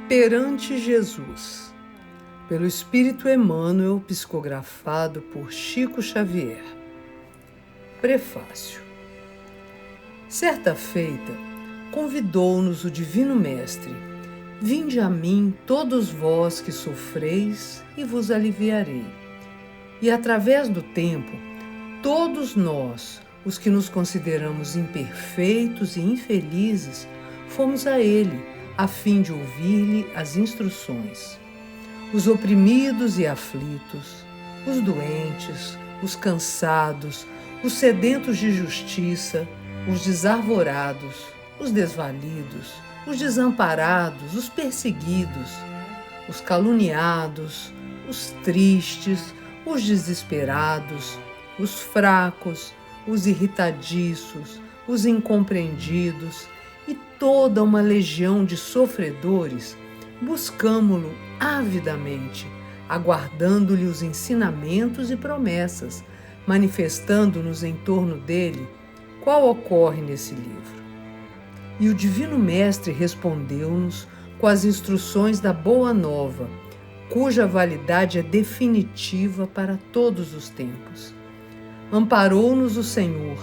Perante Jesus, pelo Espírito Emmanuel, psicografado por Chico Xavier. Prefácio. Certa feita, convidou-nos o Divino Mestre: vinde a mim todos vós que sofreis e vos aliviarei. E através do tempo, todos nós, os que nos consideramos imperfeitos e infelizes, fomos a Ele, a fim de ouvir-lhe as instruções. Os oprimidos e aflitos, os doentes, os cansados, os sedentos de justiça, os desarvorados, os desvalidos, os desamparados, os perseguidos, os caluniados, os tristes, os desesperados, os fracos, os irritadiços, os incompreendidos e toda uma legião de sofredores, buscamo-lo avidamente, aguardando-lhe os ensinamentos e promessas, manifestando-nos em torno dele, qual ocorre nesse livro. E o Divino Mestre respondeu-nos com as instruções da Boa Nova, cuja validade é definitiva para todos os tempos. Amparou-nos o Senhor,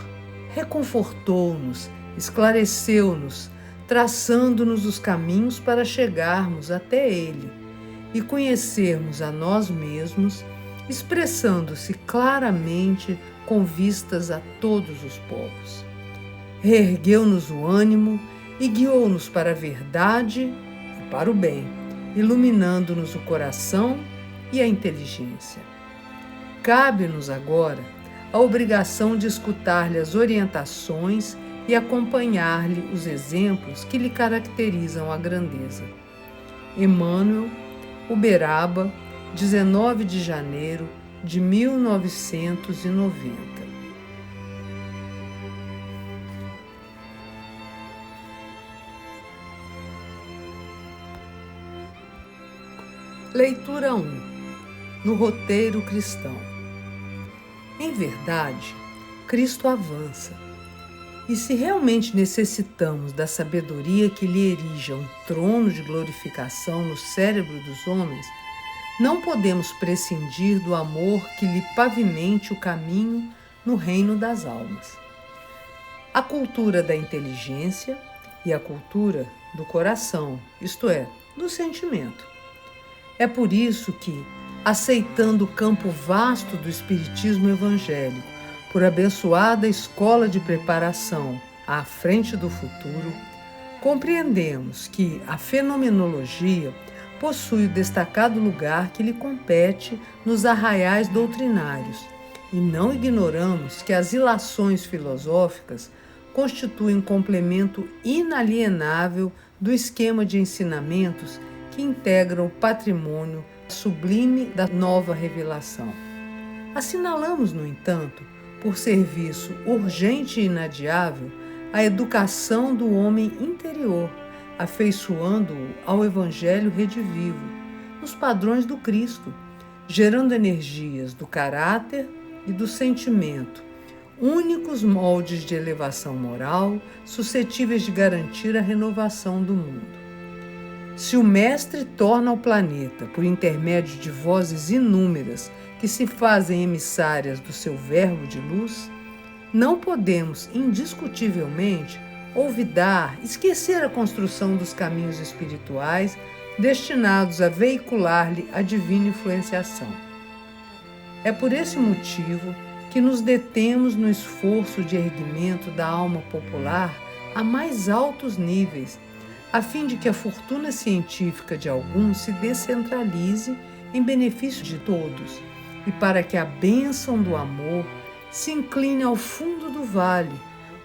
reconfortou-nos, esclareceu-nos, traçando-nos os caminhos para chegarmos até Ele e conhecermos a nós mesmos, expressando-se claramente com vistas a todos os povos. Reergueu-nos o ânimo e guiou-nos para a verdade e para o bem, iluminando-nos o coração e a inteligência. Cabe-nos agora a obrigação de escutar-lhe as orientações e acompanhar-lhe os exemplos que lhe caracterizam a grandeza. Emmanuel, Uberaba, 19 de janeiro de 1990. Leitura 1. No roteiro cristão. Em verdade, Cristo avança. E se realmente necessitamos da sabedoria que lhe erija um trono de glorificação no cérebro dos homens, não podemos prescindir do amor que lhe pavimente o caminho no reino das almas. A cultura da inteligência e a cultura do coração, isto é, do sentimento. É por isso que, aceitando o campo vasto do espiritismo evangélico, por abençoada escola de preparação à frente do futuro, compreendemos que a fenomenologia possui o destacado lugar que lhe compete nos arraiais doutrinários, e não ignoramos que as ilações filosóficas constituem um complemento inalienável do esquema de ensinamentos que integra o patrimônio sublime da nova revelação. Assinalamos, no entanto, por serviço urgente e inadiável, a educação do homem interior, afeiçoando-o ao Evangelho redivivo, nos padrões do Cristo, gerando energias do caráter e do sentimento, únicos moldes de elevação moral suscetíveis de garantir a renovação do mundo. Se o Mestre torna ao planeta, por intermédio de vozes inúmeras que se fazem emissárias do seu verbo de luz, não podemos, indiscutivelmente, olvidar, esquecer a construção dos caminhos espirituais destinados a veicular-lhe a divina influenciação. É por esse motivo que nos detemos no esforço de erguimento da alma popular a mais altos níveis, a fim de que a fortuna científica de alguns se descentralize em benefício de todos e para que a bênção do amor se incline ao fundo do vale,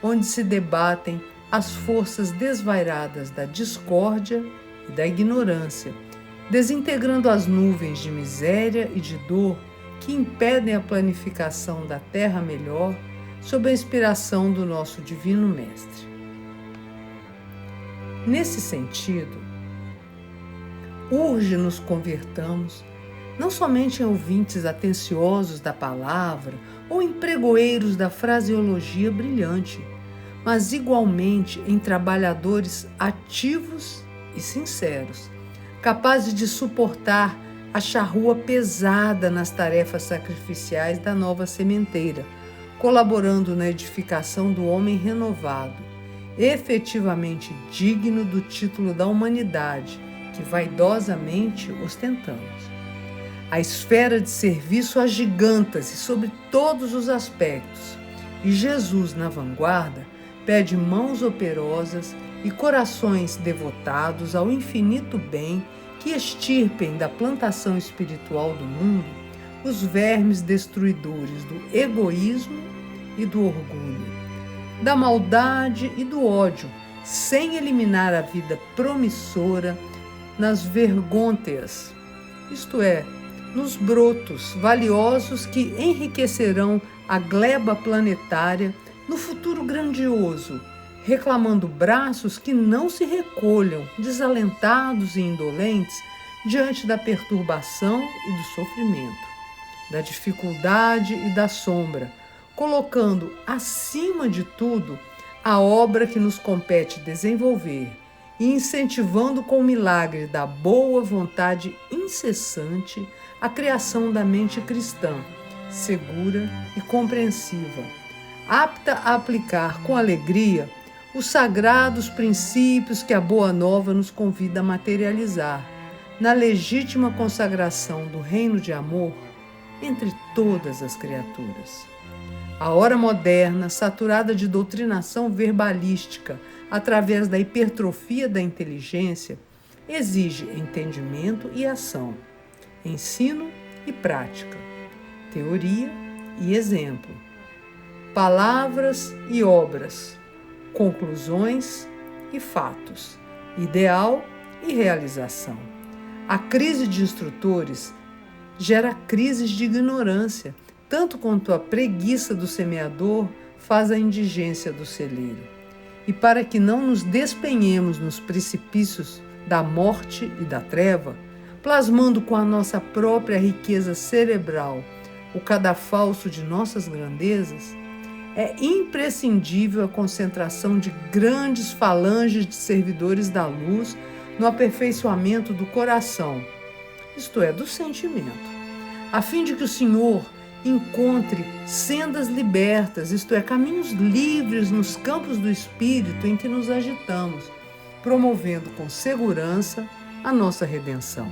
onde se debatem as forças desvairadas da discórdia e da ignorância, desintegrando as nuvens de miséria e de dor que impedem a planificação da terra melhor sob a inspiração do nosso Divino Mestre. Nesse sentido, urge nos convertamos não somente em ouvintes atenciosos da palavra ou em pregoeiros da fraseologia brilhante, mas igualmente em trabalhadores ativos e sinceros, capazes de suportar a charrua pesada nas tarefas sacrificiais da nova sementeira, colaborando na edificação do homem renovado, efetivamente digno do título da humanidade que vaidosamente ostentamos. A esfera de serviço agiganta-se sobre todos os aspectos, e Jesus, na vanguarda, pede mãos operosas e corações devotados ao infinito bem que extirpem da plantação espiritual do mundo os vermes destruidores do egoísmo e do orgulho, da maldade e do ódio, sem eliminar a vida promissora nas vergônteas, isto é, nos brotos valiosos que enriquecerão a gleba planetária no futuro grandioso, reclamando braços que não se recolham, desalentados e indolentes, diante da perturbação e do sofrimento, da dificuldade e da sombra, colocando acima de tudo a obra que nos compete desenvolver e incentivando com o milagre da boa vontade incessante a criação da mente cristã, segura e compreensiva, apta a aplicar com alegria os sagrados princípios que a Boa Nova nos convida a materializar, na legítima consagração do reino de amor entre todas as criaturas. A hora moderna, saturada de doutrinação verbalística através da hipertrofia da inteligência, exige entendimento e ação, ensino e prática, teoria e exemplo, palavras e obras, conclusões e fatos, ideal e realização. A crise de instrutores gera crises de ignorância, tanto quanto a preguiça do semeador faz a indigência do celeiro. E para que não nos despenhemos nos precipícios da morte e da treva, plasmando com a nossa própria riqueza cerebral o cadafalso de nossas grandezas, é imprescindível a concentração de grandes falanges de servidores da luz no aperfeiçoamento do coração, isto é, do sentimento, a fim de que o Senhor encontre sendas libertas, isto é, caminhos livres nos campos do espírito em que nos agitamos, promovendo com segurança a nossa redenção.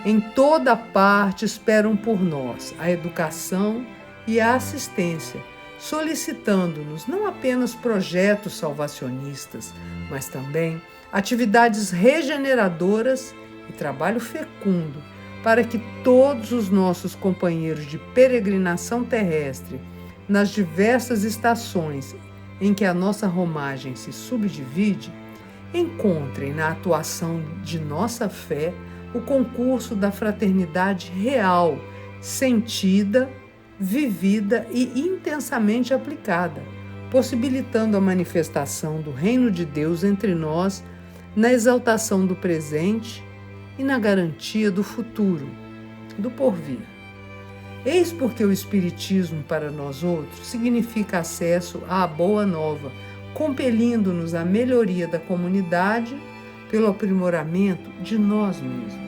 Em toda parte esperam por nós a educação e a assistência, solicitando-nos não apenas projetos salvacionistas, mas também atividades regeneradoras e trabalho fecundo, para que todos os nossos companheiros de peregrinação terrestre, nas diversas estações em que a nossa romagem se subdivide, encontrem na atuação de nossa fé o concurso da fraternidade real, sentida, vivida e intensamente aplicada, possibilitando a manifestação do reino de Deus entre nós na exaltação do presente e na garantia do futuro, do porvir. Eis porque o Espiritismo para nós outros significa acesso à Boa Nova, compelindo-nos à melhoria da comunidade pelo aprimoramento de nós mesmos.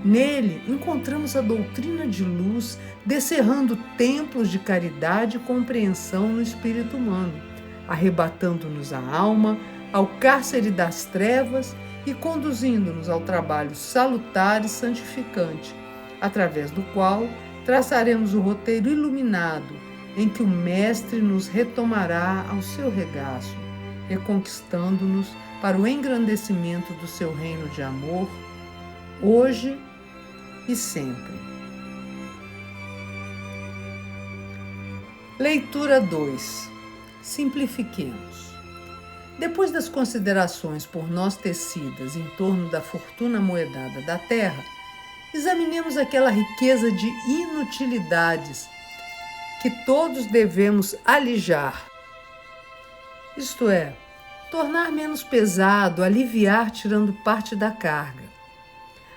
Nele encontramos a doutrina de luz descerrando templos de caridade e compreensão no espírito humano, arrebatando-nos a alma ao cárcere das trevas e conduzindo-nos ao trabalho salutar e santificante, através do qual traçaremos o roteiro iluminado em que o Mestre nos retomará ao seu regaço, reconquistando-nos para o engrandecimento do seu reino de amor, hoje e sempre. Leitura 2. Simplifiquemos. Depois das considerações por nós tecidas em torno da fortuna moedada da terra, examinemos aquela riqueza de inutilidades que todos devemos alijar, isto é, tornar menos pesado, aliviar tirando parte da carga,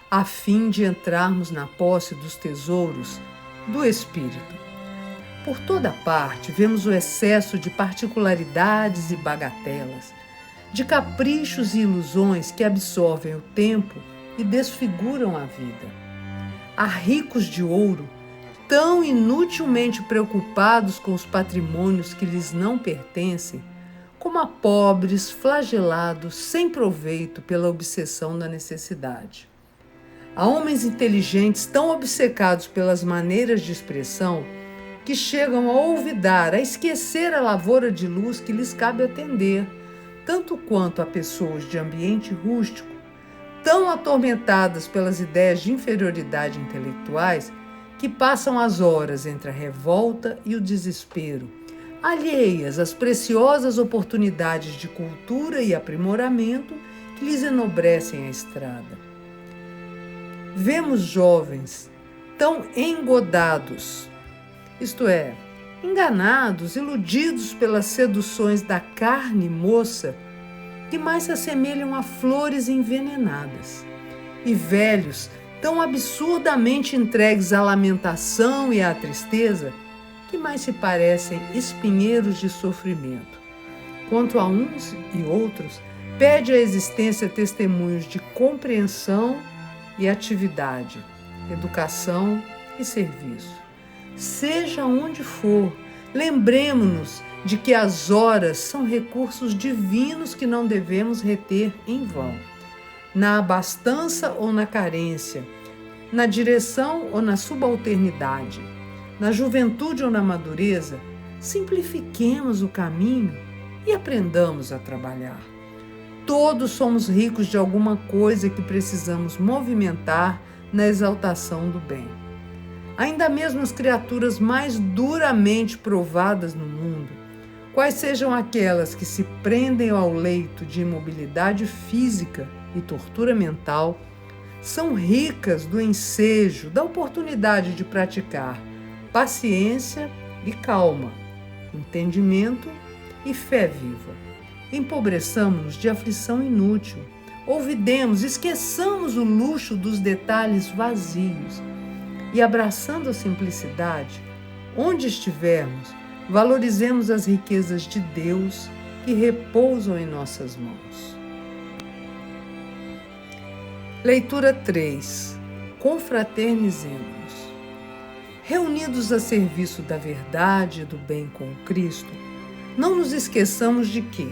a fim de entrarmos na posse dos tesouros do Espírito. Por toda parte vemos o excesso de particularidades e bagatelas, de caprichos e ilusões que absorvem o tempo e desfiguram a vida. Há ricos de ouro, tão inutilmente preocupados com os patrimônios que lhes não pertencem, como há pobres flagelados sem proveito pela obsessão da necessidade. Há homens inteligentes tão obcecados pelas maneiras de expressão que chegam a olvidar, a esquecer a lavoura de luz que lhes cabe atender, tanto quanto a pessoas de ambiente rústico, tão atormentadas pelas ideias de inferioridade intelectuais, que passam as horas entre a revolta e o desespero, alheias às preciosas oportunidades de cultura e aprimoramento que lhes enobrecem a estrada. Vemos jovens tão engodados, isto é, enganados, iludidos pelas seduções da carne moça, que mais se assemelham a flores envenenadas, e velhos tão absurdamente entregues à lamentação e à tristeza, que mais se parecem espinheiros de sofrimento. Quanto a uns e outros, pede à existência testemunhos de compreensão e atividade, educação e serviço. Seja onde for, lembremo-nos de que as horas são recursos divinos que não devemos reter em vão. Na abastança ou na carência, na direção ou na subalternidade, na juventude ou na madureza, simplifiquemos o caminho e aprendamos a trabalhar. Todos somos ricos de alguma coisa que precisamos movimentar na exaltação do bem. Ainda mesmo as criaturas mais duramente provadas no mundo, quais sejam aquelas que se prendem ao leito de imobilidade física e tortura mental, são ricas do ensejo, da oportunidade de praticar paciência e calma, entendimento e fé viva. Empobreçamos-nos de aflição inútil, olvidemos, esqueçamos o luxo dos detalhes vazios e, abraçando a simplicidade, onde estivermos, valorizemos as riquezas de Deus que repousam em nossas mãos. Leitura 3. Confraternizemos. Reunidos a serviço da verdade e do bem com Cristo, não nos esqueçamos de que,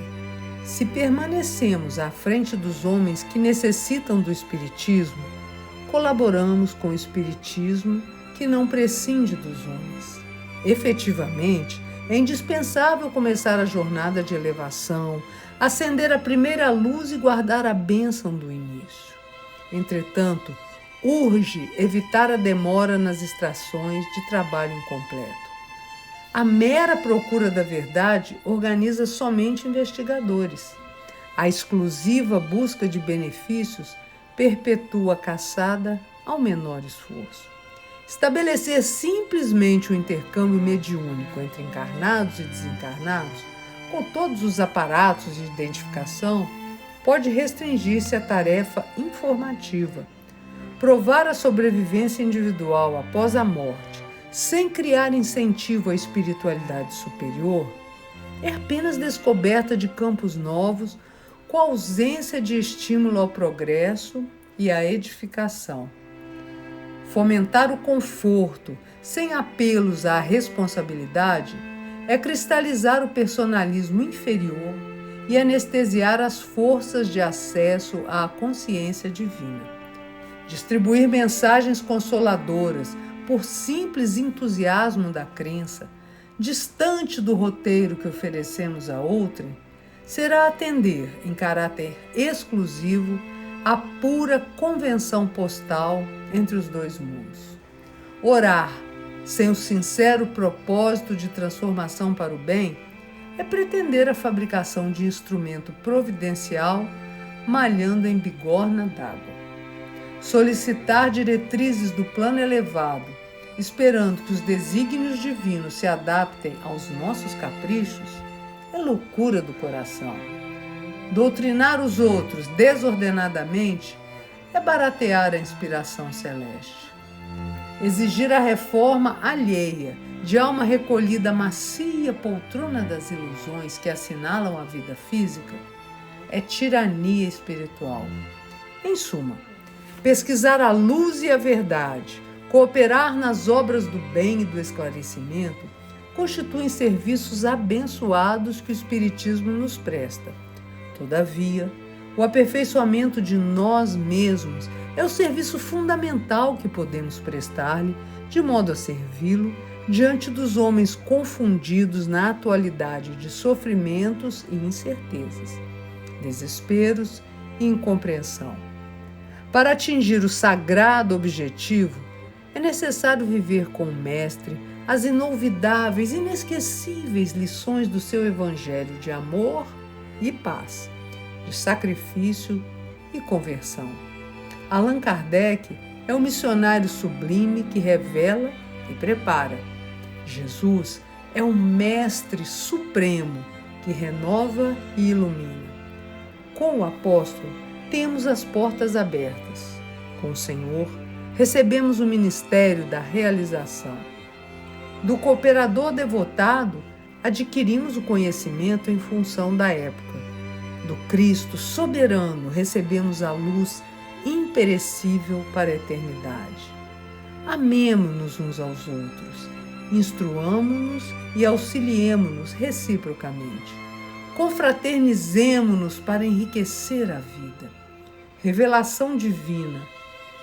se permanecemos à frente dos homens que necessitam do Espiritismo, colaboramos com o Espiritismo que não prescinde dos homens. Efetivamente, é indispensável começar a jornada de elevação, acender a primeira luz e guardar a bênção do início. Entretanto, urge evitar a demora nas extrações de trabalho incompleto. A mera procura da verdade organiza somente investigadores. A exclusiva busca de benefícios perpetua a caçada ao menor esforço. Estabelecer simplesmente o intercâmbio mediúnico entre encarnados e desencarnados, com todos os aparatos de identificação, pode restringir-se à tarefa informativa. Provar a sobrevivência individual após a morte, sem criar incentivo à espiritualidade superior, é apenas descoberta de campos novos, com ausência de estímulo ao progresso e à edificação. Fomentar o conforto, sem apelos à responsabilidade, é cristalizar o personalismo inferior e anestesiar as forças de acesso à consciência divina. Distribuir mensagens consoladoras por simples entusiasmo da crença, distante do roteiro que oferecemos a outrem, será atender, em caráter exclusivo, a pura convenção postal entre os dois mundos. Orar, sem o sincero propósito de transformação para o bem, é pretender a fabricação de instrumento providencial malhando em bigorna d'água. Solicitar diretrizes do plano elevado, esperando que os desígnios divinos se adaptem aos nossos caprichos, é loucura do coração. Doutrinar os outros desordenadamente é baratear a inspiração celeste. Exigir a reforma alheia, de alma recolhida à macia poltrona das ilusões que assinalam a vida física, é tirania espiritual. Em suma, Pesquisar a luz e a verdade, cooperar nas obras do bem e do esclarecimento, constituem serviços abençoados que o Espiritismo nos presta. Todavia, o aperfeiçoamento de nós mesmos é o serviço fundamental que podemos prestar-lhe, de modo a servi-lo diante dos homens confundidos na atualidade de sofrimentos e incertezas, desesperos e incompreensão. Para atingir o sagrado objetivo, é necessário viver com o Mestre as inolvidáveis, inesquecíveis lições do seu Evangelho de amor e paz, de sacrifício e conversão. Allan Kardec é um missionário sublime que revela e prepara. Jesus é o Mestre Supremo que renova e ilumina. Com o apóstolo, temos as portas abertas. Com o Senhor, recebemos o ministério da realização. Do cooperador devotado, adquirimos o conhecimento em função da época. Do Cristo soberano, recebemos a luz imperecível para a eternidade. Amemo-nos uns aos outros, instruamo-nos e auxiliemo-nos reciprocamente. Confraternizemo-nos para enriquecer a vida. Revelação divina,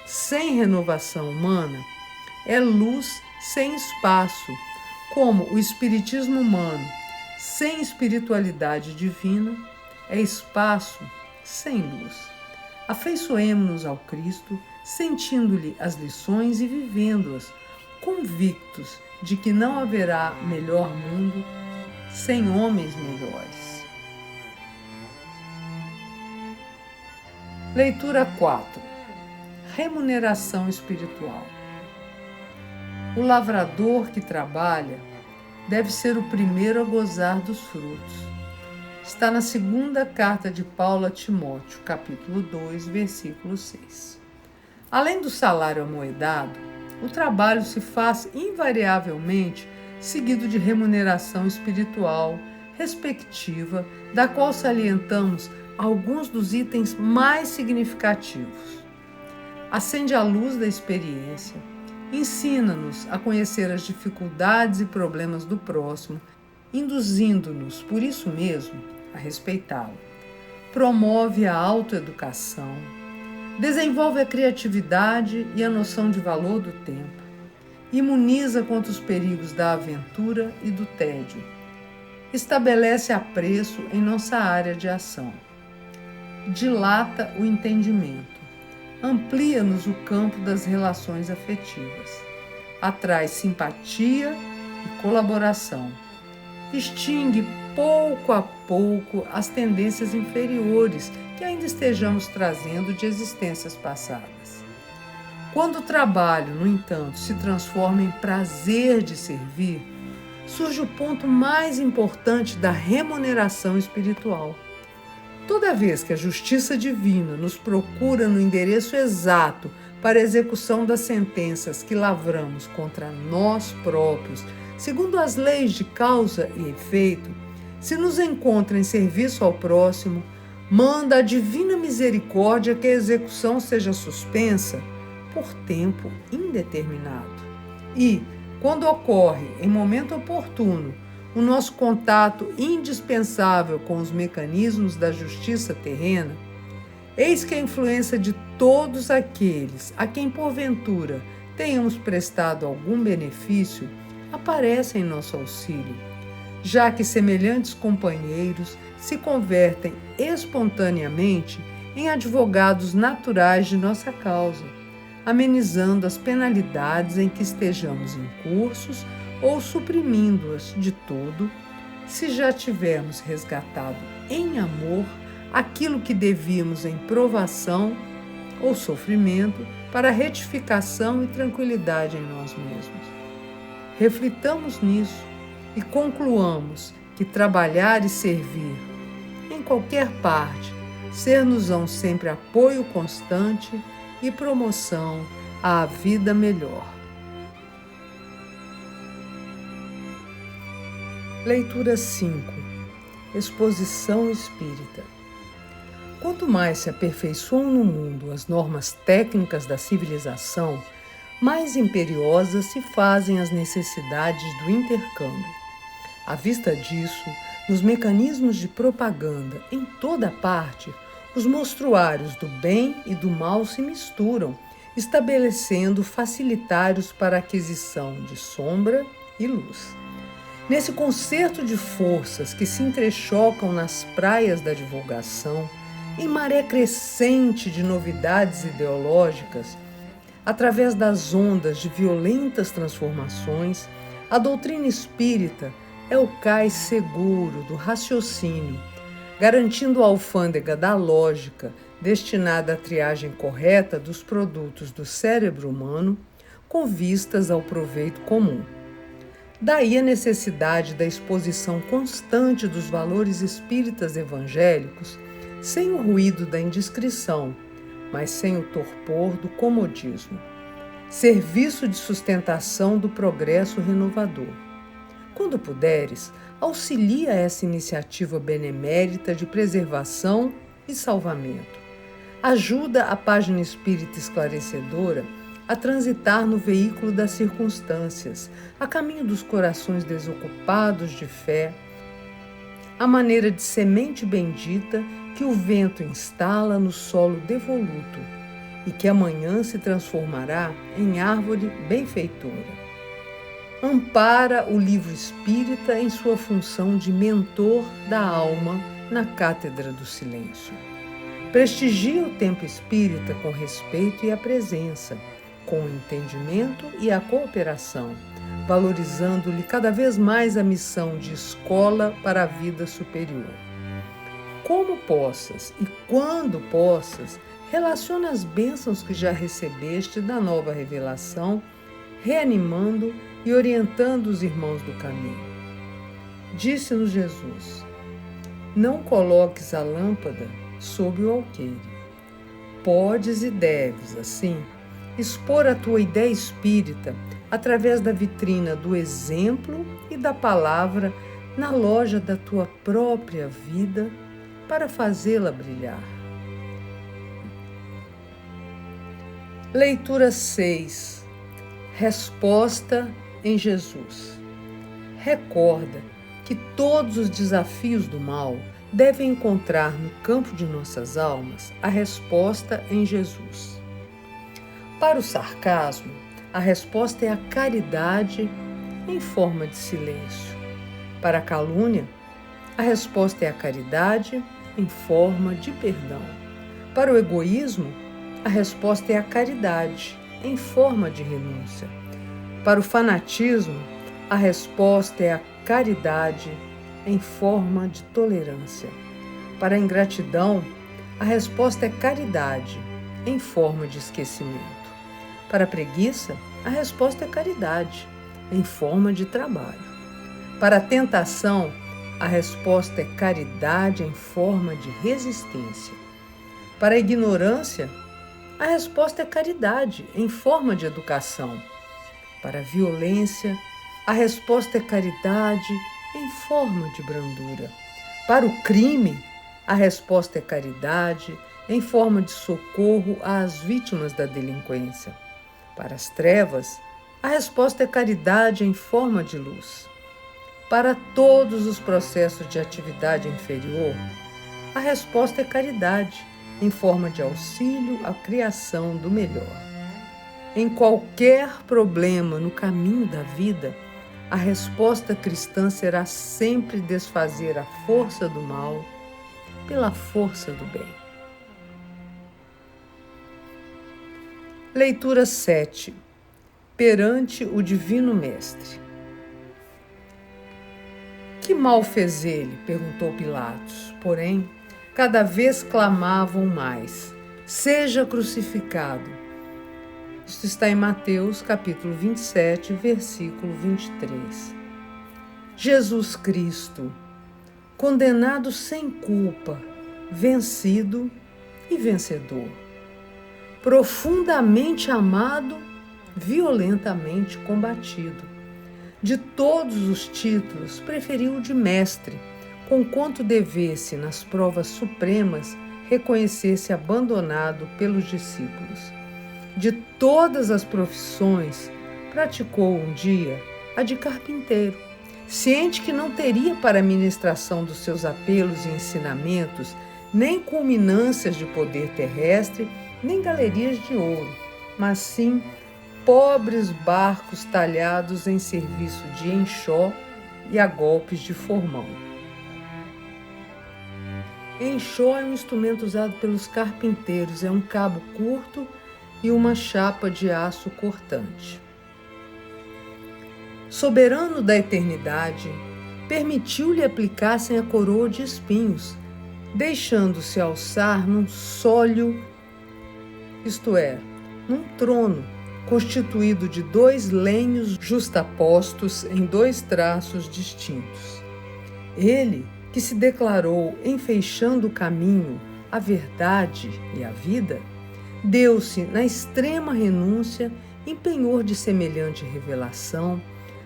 sem renovação humana, é luz sem espaço, como o espiritismo humano, sem espiritualidade divina, é espaço sem luz. Afeiçoemo-nos ao Cristo, sentindo-lhe as lições e vivendo-as, convictos de que não haverá melhor mundo sem homens melhores. Leitura 4. Remuneração espiritual. O lavrador que trabalha deve ser o primeiro a gozar dos frutos. Está na segunda carta de Paulo a Timóteo, capítulo 2, versículo 6. Além do salário amoedado, o trabalho se faz invariavelmente seguido de remuneração espiritual, respectiva, da qual salientamos alguns dos itens mais significativos. Acende a luz da experiência, ensina-nos a conhecer as dificuldades e problemas do próximo, induzindo-nos, por isso mesmo, a respeitá-lo. Promove a autoeducação, desenvolve a criatividade e a noção de valor do tempo, imuniza contra os perigos da aventura e do tédio, estabelece apreço em nossa área de ação, dilata o entendimento, amplia-nos o campo das relações afetivas, atrai simpatia e colaboração, extingue pouco a pouco as tendências inferiores que ainda estejamos trazendo de existências passadas. Quando o trabalho, no entanto, se transforma em prazer de servir, surge o ponto mais importante da remuneração espiritual. Toda vez que a justiça divina nos procura no endereço exato para a execução das sentenças que lavramos contra nós próprios, segundo as leis de causa e efeito, se nos encontra em serviço ao próximo, manda a divina misericórdia que a execução seja suspensa por tempo indeterminado. E, quando ocorre, em momento oportuno, o nosso contato indispensável com os mecanismos da justiça terrena, eis que a influência de todos aqueles a quem porventura tenhamos prestado algum benefício aparece em nosso auxílio, já que semelhantes companheiros se convertem espontaneamente em advogados naturais de nossa causa, amenizando as penalidades em que estejamos incursos ou suprimindo-as de todo, se já tivermos resgatado em amor aquilo que devíamos em provação ou sofrimento para retificação e tranquilidade em nós mesmos. Reflitamos nisso e concluamos que trabalhar e servir, em qualquer parte, ser-nos-ão sempre apoio constante e promoção à vida melhor. Leitura 5. Exposição espírita. Quanto mais se aperfeiçoam no mundo as normas técnicas da civilização, mais imperiosas se fazem as necessidades do intercâmbio. À vista disso, nos mecanismos de propaganda em toda parte, os mostruários do bem e do mal se misturam, estabelecendo facilitários para a aquisição de sombra e luz. Nesse concerto de forças que se entrechocam nas praias da divulgação, em maré crescente de novidades ideológicas, através das ondas de violentas transformações, a doutrina espírita é o cais seguro do raciocínio, garantindo a alfândega da lógica destinada à triagem correta dos produtos do cérebro humano com vistas ao proveito comum. Daí a necessidade da exposição constante dos valores espíritas evangélicos, sem o ruído da indiscrição, mas sem o torpor do comodismo. Serviço de sustentação do progresso renovador. Quando puderes, auxilia essa iniciativa benemérita de preservação e salvamento. Ajuda a página espírita esclarecedora a transitar no veículo das circunstâncias, a caminho dos corações desocupados de fé, à maneira de semente bendita que o vento instala no solo devoluto e que amanhã se transformará em árvore benfeitora. Ampara o livro espírita em sua função de mentor da alma na cátedra do silêncio. Prestigia o tempo espírita com respeito e a presença, com o entendimento e a cooperação, valorizando-lhe cada vez mais a missão de escola para a vida superior. Como possas e quando possas, relaciona as bênçãos que já recebeste da nova revelação, reanimando e orientando os irmãos do caminho. Disse-nos Jesus: não coloques a lâmpada sob o alqueire. Podes e deves, assim, expor a tua ideia espírita através da vitrina do exemplo e da palavra na loja da tua própria vida para fazê-la brilhar. Leitura 6. Resposta em Jesus. Recorda que todos os desafios do mal devem encontrar no campo de nossas almas a resposta em Jesus. Para o sarcasmo, a resposta é a caridade em forma de silêncio. Para a calúnia, a resposta é a caridade em forma de perdão. Para o egoísmo, a resposta é a caridade em forma de renúncia. Para o fanatismo, a resposta é a caridade em forma de tolerância. Para a ingratidão, a resposta é caridade em forma de esquecimento. Para a preguiça, a resposta é caridade em forma de trabalho. Para a tentação, a resposta é caridade em forma de resistência. Para a ignorância, a resposta é caridade em forma de educação. Para a violência, a resposta é caridade em forma de brandura. Para o crime, a resposta é caridade em forma de socorro às vítimas da delinquência. Para as trevas, a resposta é caridade em forma de luz. Para todos os processos de atividade inferior, a resposta é caridade em forma de auxílio à criação do melhor. Em qualquer problema no caminho da vida, a resposta cristã será sempre desfazer a força do mal pela força do bem. Leitura 7. Perante o Divino Mestre. Que mal fez ele? Perguntou Pilatos. Porém, cada vez clamavam mais: seja crucificado. Isto está em Mateus, capítulo 27, versículo 23. Jesus Cristo, condenado sem culpa, vencido e vencedor. Profundamente amado, violentamente combatido. De todos os títulos, preferiu o de mestre, conquanto devesse, nas provas supremas, reconhecer-se abandonado pelos discípulos. De todas as profissões, praticou um dia a de carpinteiro, ciente que não teria para a ministração dos seus apelos e ensinamentos nem culminâncias de poder terrestre, nem galerias de ouro, mas sim pobres barcos talhados em serviço de enxó e a golpes de formão. Enxó é um instrumento usado pelos carpinteiros, é um cabo curto e uma chapa de aço cortante. Soberano da eternidade, permitiu-lhe aplicassem a coroa de espinhos, deixando-se alçar num sólio, isto é, num trono, constituído de 2 lenhos justapostos em 2 traços distintos. Ele, que se declarou enfeixando o caminho, a verdade e a vida, deu-se na extrema renúncia em penhor de semelhante revelação,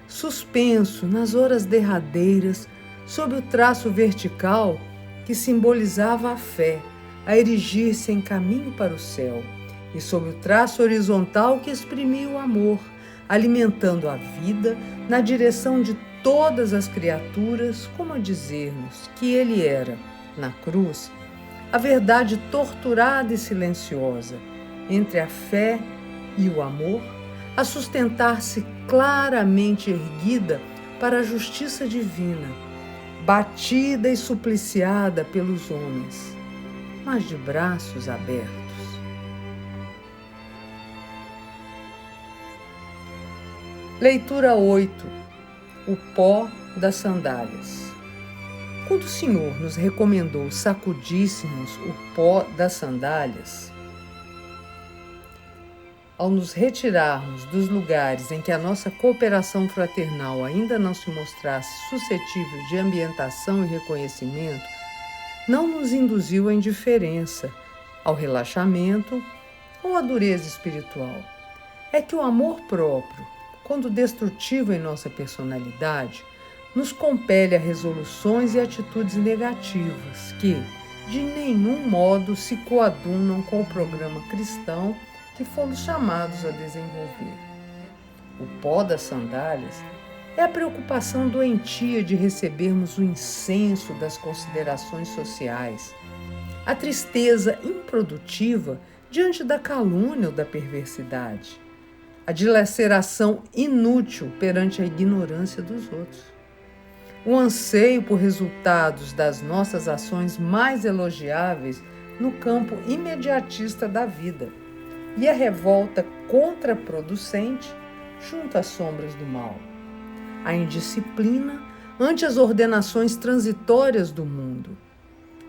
suspenso nas horas derradeiras sob o traço vertical que simbolizava a fé, a erigir-se em caminho para o céu, e sob o traço horizontal que exprimia o amor, alimentando a vida na direção de todas as criaturas, como a dizer-nos que ele era, na cruz, a verdade torturada e silenciosa, entre a fé e o amor, a sustentar-se claramente erguida para a justiça divina, batida e supliciada pelos homens, mas de braços abertos. Leitura 8. O pó das sandálias. Quando o Senhor nos recomendou sacudíssemos o pó das sandálias, ao nos retirarmos dos lugares em que a nossa cooperação fraternal ainda não se mostrasse suscetível de ambientação e reconhecimento, não nos induziu à indiferença, ao relaxamento ou à dureza espiritual. É que o amor próprio, quando destrutivo em nossa personalidade, nos compele a resoluções e atitudes negativas que, de nenhum modo, se coadunam com o programa cristão que fomos chamados a desenvolver. O pó das sandálias é a preocupação doentia de recebermos o incenso das considerações sociais, a tristeza improdutiva diante da calúnia ou da perversidade, a dilaceração inútil perante a ignorância dos outros, o anseio por resultados das nossas ações mais elogiáveis no campo imediatista da vida, e a revolta contraproducente junto às sombras do mal, a indisciplina ante as ordenações transitórias do mundo,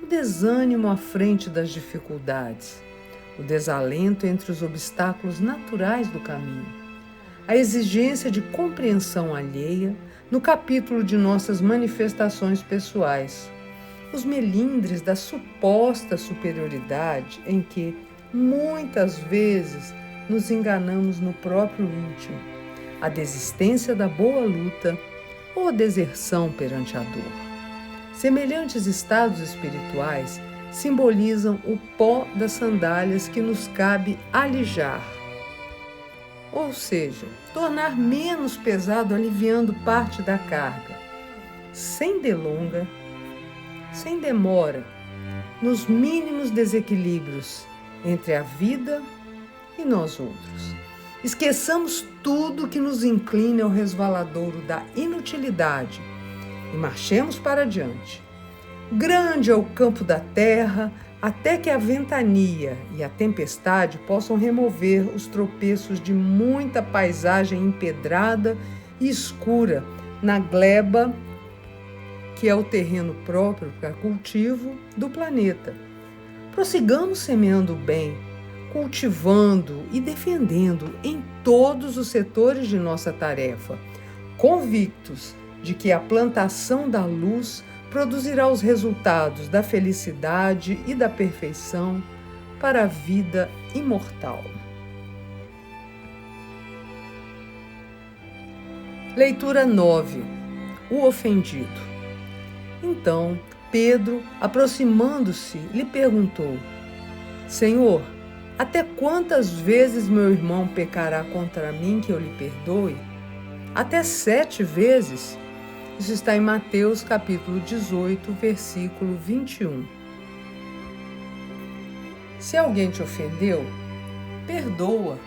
o desânimo à frente das dificuldades, o desalento entre os obstáculos naturais do caminho, a exigência de compreensão alheia no capítulo de nossas manifestações pessoais, os melindres da suposta superioridade em que muitas vezes nos enganamos no próprio íntimo, a desistência da boa luta ou a deserção perante a dor. Semelhantes estados espirituais simbolizam o pó das sandálias que nos cabe alijar, ou seja, tornar menos pesado aliviando parte da carga, sem delonga, sem demora, nos mínimos desequilíbrios entre a vida e nós outros. Esqueçamos tudo que nos incline ao resvaladouro da inutilidade e marchemos para adiante. Grande é o campo da terra, até que a ventania e a tempestade possam remover os tropeços de muita paisagem empedrada e escura na gleba, que é o terreno próprio para cultivo do planeta. Prossigamos semeando o bem, cultivando e defendendo em todos os setores de nossa tarefa, convictos de que a plantação da luz produzirá os resultados da felicidade e da perfeição para a vida imortal. Leitura 9. O ofendido. Então, Pedro, aproximando-se, lhe perguntou: Senhor, até quantas vezes meu irmão pecará contra mim que eu lhe perdoe? Até 7 vezes? Isso está em Mateus capítulo 18, versículo 21. Se alguém te ofendeu, perdoa.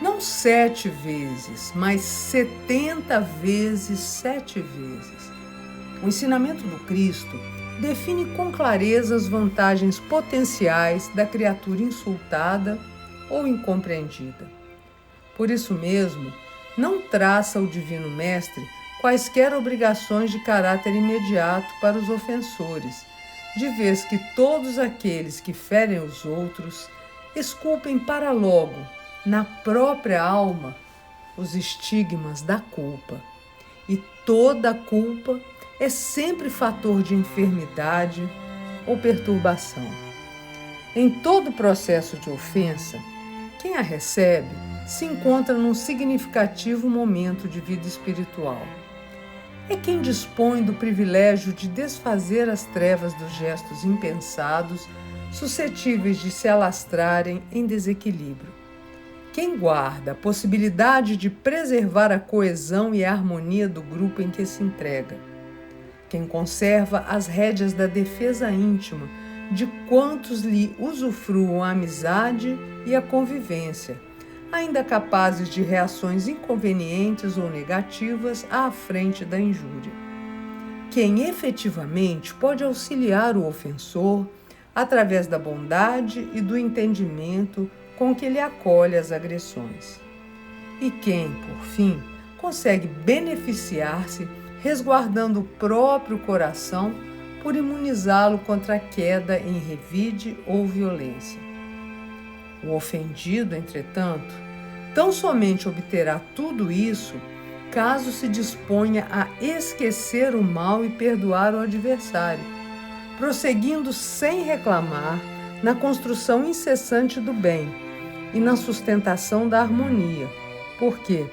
Não 7 vezes, mas 70 vezes 7 vezes. O ensinamento do Cristo define com clareza as vantagens potenciais da criatura insultada ou incompreendida. Por isso mesmo, não traça o Divino Mestre quaisquer obrigações de caráter imediato para os ofensores, de vez que todos aqueles que ferem os outros esculpem para logo, na própria alma, os estigmas da culpa. E toda culpa é sempre fator de enfermidade ou perturbação. Em todo processo de ofensa, quem a recebe se encontra num significativo momento de vida espiritual. É quem dispõe do privilégio de desfazer as trevas dos gestos impensados, suscetíveis de se alastrarem em desequilíbrio. Quem guarda a possibilidade de preservar a coesão e a harmonia do grupo em que se entrega. Quem conserva as rédeas da defesa íntima de quantos lhe usufruam a amizade e a convivência, ainda capazes de reações inconvenientes ou negativas à frente da injúria. Quem efetivamente pode auxiliar o ofensor através da bondade e do entendimento com que ele acolhe as agressões. E quem, por fim, consegue beneficiar-se resguardando o próprio coração por imunizá-lo contra a queda em revide ou violência. O ofendido, entretanto, tão somente obterá tudo isso caso se disponha a esquecer o mal e perdoar o adversário, prosseguindo sem reclamar na construção incessante do bem e na sustentação da harmonia, porque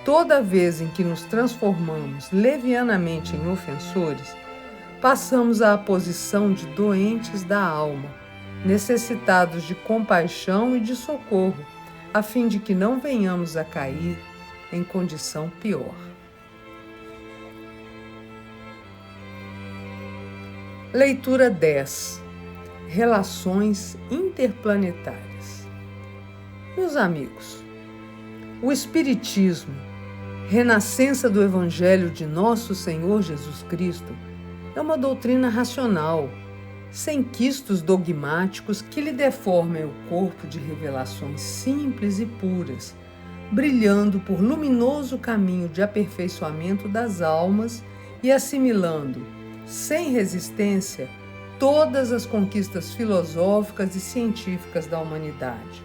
toda vez em que nos transformamos levianamente em ofensores, passamos à posição de doentes da alma, necessitados de compaixão e de socorro, a fim de que não venhamos a cair em condição pior. Leitura 10. Relações interplanetárias. Meus amigos, o Espiritismo, renascença do Evangelho de Nosso Senhor Jesus Cristo, é uma doutrina racional, sem quistos dogmáticos que lhe deformem o corpo de revelações simples e puras, brilhando por luminoso caminho de aperfeiçoamento das almas e assimilando, sem resistência, todas as conquistas filosóficas e científicas da humanidade.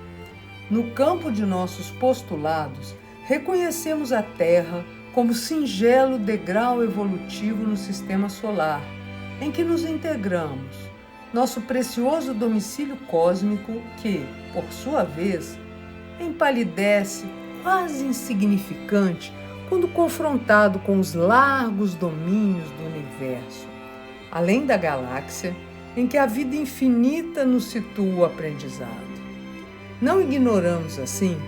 No campo de nossos postulados, reconhecemos a Terra como singelo degrau evolutivo no sistema solar, em que nos integramos, nosso precioso domicílio cósmico que, por sua vez, empalidece quase insignificante quando confrontado com os largos domínios do universo, além da galáxia, em que a vida infinita nos situa o aprendizado. Não ignoramos, assim,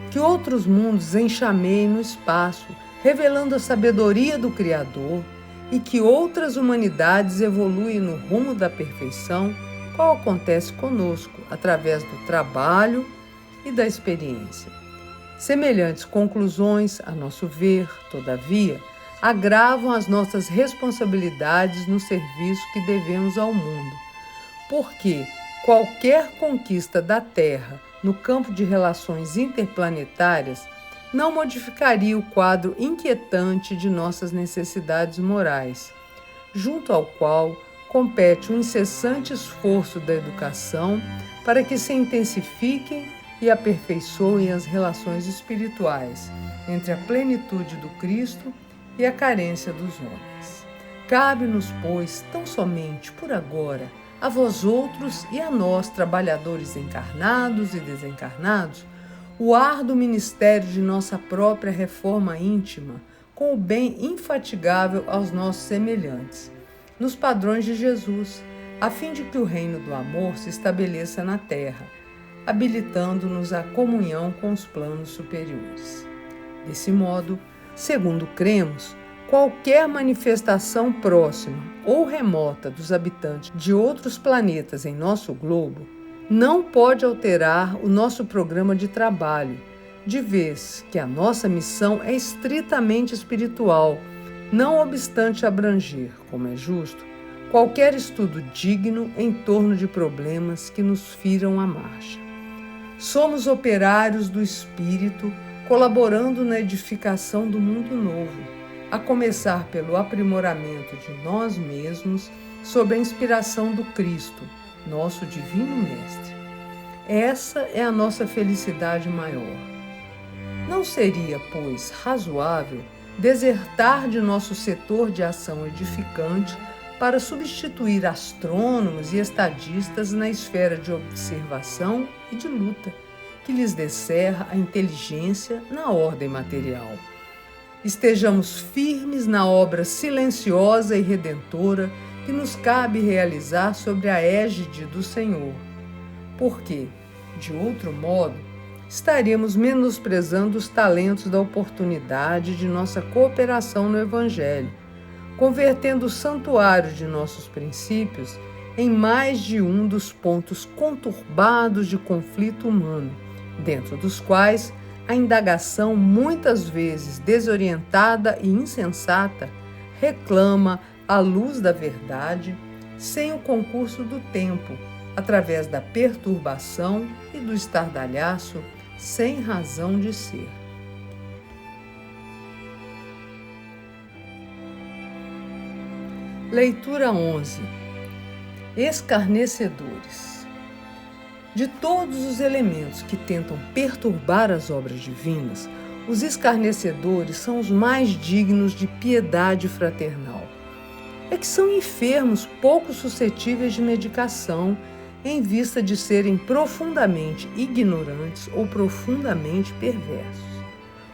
que outros mundos enxameiem no espaço, revelando a sabedoria do Criador, e que outras humanidades evoluem no rumo da perfeição, qual acontece conosco, através do trabalho e da experiência. Semelhantes conclusões, a nosso ver, todavia, agravam as nossas responsabilidades no serviço que devemos ao mundo, porque qualquer conquista da Terra no campo de relações interplanetárias não modificaria o quadro inquietante de nossas necessidades morais, junto ao qual compete o incessante esforço da educação para que se intensifiquem e aperfeiçoem as relações espirituais entre a plenitude do Cristo e a carência dos homens. Cabe-nos, pois, tão somente por agora, a vós outros e a nós, trabalhadores encarnados e desencarnados, o árduo ministério de nossa própria reforma íntima, com o bem infatigável aos nossos semelhantes, nos padrões de Jesus, a fim de que o reino do amor se estabeleça na terra, habilitando-nos à comunhão com os planos superiores. Desse modo, segundo cremos, qualquer manifestação próxima ou remota dos habitantes de outros planetas em nosso globo não pode alterar o nosso programa de trabalho, de vez que a nossa missão é estritamente espiritual, não obstante abranger, como é justo, qualquer estudo digno em torno de problemas que nos firam a marcha. Somos operários do Espírito, colaborando na edificação do mundo novo, a começar pelo aprimoramento de nós mesmos sob a inspiração do Cristo, nosso Divino Mestre. Essa é a nossa felicidade maior. Não seria, pois, razoável desertar de nosso setor de ação edificante para substituir astrônomos e estadistas na esfera de observação e de luta, que lhes descerra a inteligência na ordem material. Estejamos firmes na obra silenciosa e redentora que nos cabe realizar sobre a égide do Senhor, porque, de outro modo, estaríamos menosprezando os talentos da oportunidade de nossa cooperação no Evangelho, convertendo o santuário de nossos princípios em mais de um dos pontos conturbados de conflito humano, dentro dos quais a indagação, muitas vezes desorientada e insensata, reclama a luz da verdade sem o concurso do tempo, através da perturbação e do estardalhaço sem razão de ser. Leitura 11. Escarnecedores. De todos os elementos que tentam perturbar as obras divinas, os escarnecedores são os mais dignos de piedade fraternal. É que são enfermos pouco suscetíveis de medicação, em vista de serem profundamente ignorantes ou profundamente perversos.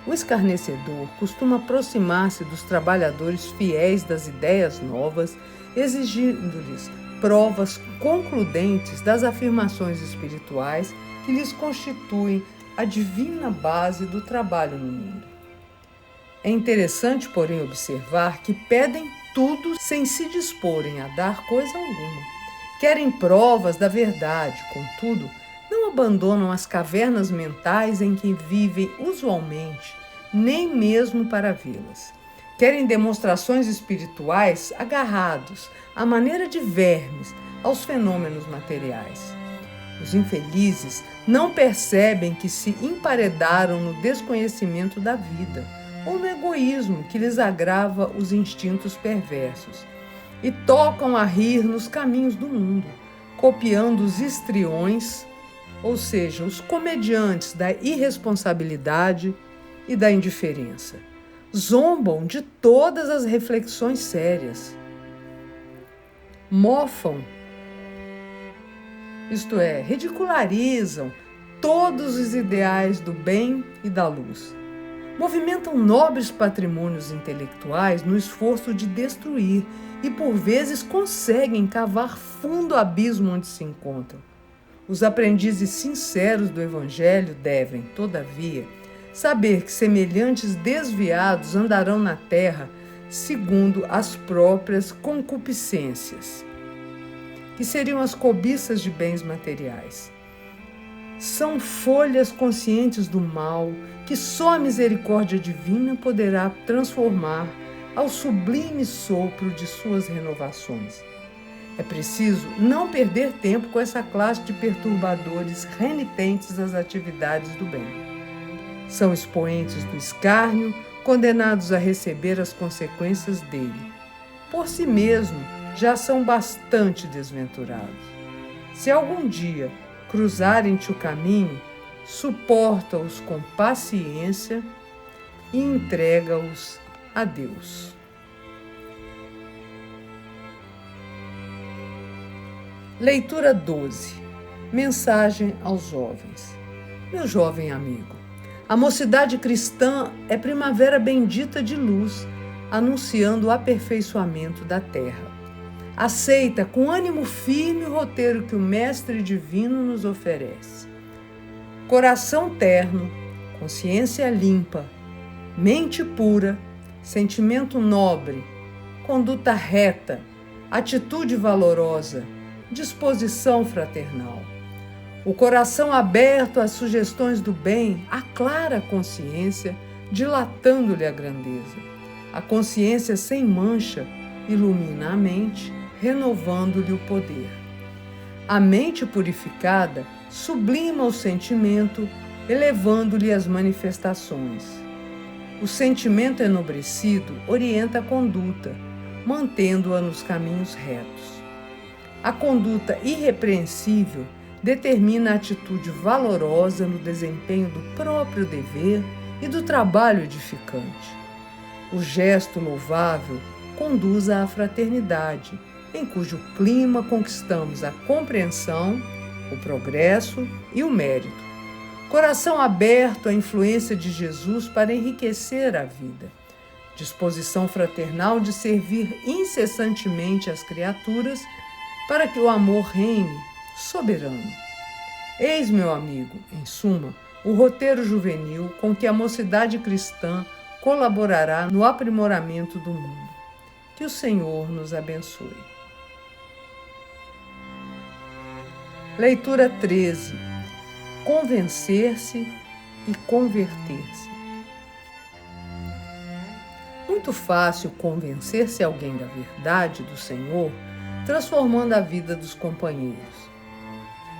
O escarnecedor costuma aproximar-se dos trabalhadores fiéis das ideias novas, exigindo-lhes provas concludentes das afirmações espirituais que lhes constituem a divina base do trabalho no mundo. É interessante, porém, observar que pedem tudo sem se disporem a dar coisa alguma. Querem provas da verdade, contudo, não abandonam as cavernas mentais em que vivem usualmente, nem mesmo para vê-las. Querem demonstrações espirituais agarrados, à maneira de vermes, aos fenômenos materiais. Os infelizes não percebem que se emparedaram no desconhecimento da vida, ou no egoísmo que lhes agrava os instintos perversos, e tocam a rir nos caminhos do mundo, copiando os histriões, ou seja, os comediantes da irresponsabilidade e da indiferença. Zombam de todas as reflexões sérias. Mofam, isto é, ridicularizam todos os ideais do bem e da luz. Movimentam nobres patrimônios intelectuais no esforço de destruir e, por vezes, conseguem cavar fundo abismo onde se encontram. Os aprendizes sinceros do Evangelho devem, todavia, saber que semelhantes desviados andarão na terra segundo as próprias concupiscências, que seriam as cobiças de bens materiais. São folhas conscientes do mal que só a misericórdia divina poderá transformar ao sublime sopro de suas renovações. É preciso não perder tempo com essa classe de perturbadores renitentes às atividades do bem. São expoentes do escárnio, condenados a receber as consequências dele. Por si mesmo, já são bastante desventurados. Se algum dia cruzarem-te o caminho, suporta-os com paciência e entrega-os a Deus. Leitura 12. Mensagem aos jovens. Meu jovem amigo, a mocidade cristã é primavera bendita de luz, anunciando o aperfeiçoamento da terra. aceita com ânimo firme o roteiro que o Mestre Divino nos oferece. Coração terno, consciência limpa, mente pura, sentimento nobre, conduta reta, atitude valorosa, disposição fraternal. O coração aberto às sugestões do bem aclara a consciência, dilatando-lhe a grandeza. A consciência sem mancha ilumina a mente, renovando-lhe o poder. A mente purificada sublima o sentimento, elevando-lhe as manifestações. O sentimento enobrecido orienta a conduta, mantendo-a nos caminhos retos. A conduta irrepreensível determina a atitude valorosa no desempenho do próprio dever e do trabalho edificante. O gesto louvável conduz à fraternidade, em cujo clima conquistamos a compreensão, o progresso e o mérito. Coração aberto à influência de Jesus para enriquecer a vida. Disposição fraternal de servir incessantemente as criaturas para que o amor reine soberano. Eis, meu amigo, em suma, o roteiro juvenil com que a mocidade cristã colaborará no aprimoramento do mundo. Que o Senhor nos abençoe. Leitura 13. Convencer-se e converter-se. Muito fácil convencer-se alguém da verdade do Senhor, transformando a vida dos companheiros.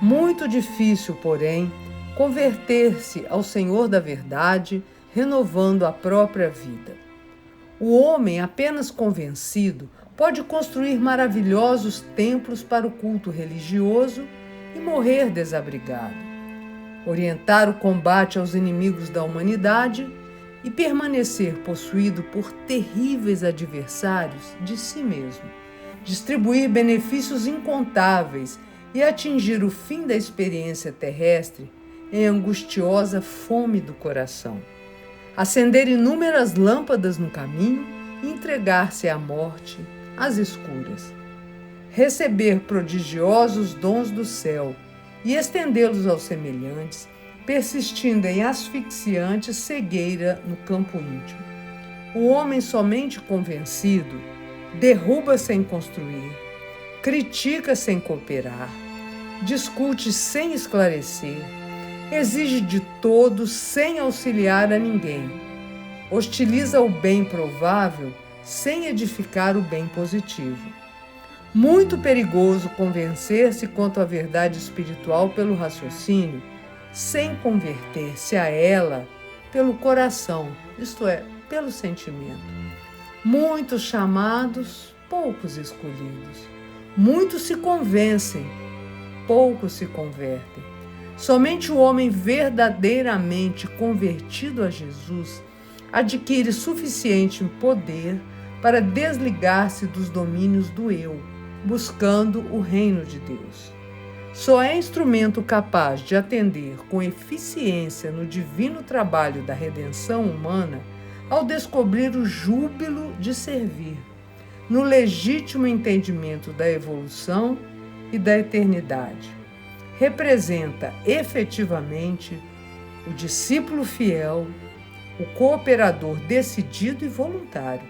Muito difícil, porém, converter-se ao Senhor da verdade, renovando a própria vida. O homem apenas convencido pode construir maravilhosos templos para o culto religioso e morrer desabrigado, orientar o combate aos inimigos da humanidade e permanecer possuído por terríveis adversários de si mesmo, distribuir benefícios incontáveis e atingir o fim da experiência terrestre em angustiosa fome do coração, acender inúmeras lâmpadas no caminho e entregar-se à morte, às escuras, receber prodigiosos dons do céu e estendê-los aos semelhantes, persistindo em asfixiante cegueira no campo íntimo. O homem somente convencido derruba sem construir, critica sem cooperar, discute sem esclarecer, exige de todos sem auxiliar a ninguém, hostiliza o bem provável sem edificar o bem positivo. Muito perigoso convencer-se quanto à verdade espiritual pelo raciocínio, sem converter-se a ela pelo coração, isto é, pelo sentimento. Muitos chamados, poucos escolhidos. Muitos se convencem, poucos se convertem. Somente o homem verdadeiramente convertido a Jesus adquire suficiente poder para desligar-se dos domínios do eu, buscando o reino de Deus. Só é instrumento capaz de atender com eficiência no divino trabalho da redenção humana ao descobrir o júbilo de servir, no legítimo entendimento da evolução e da eternidade. Representa efetivamente o discípulo fiel, o cooperador decidido e voluntário.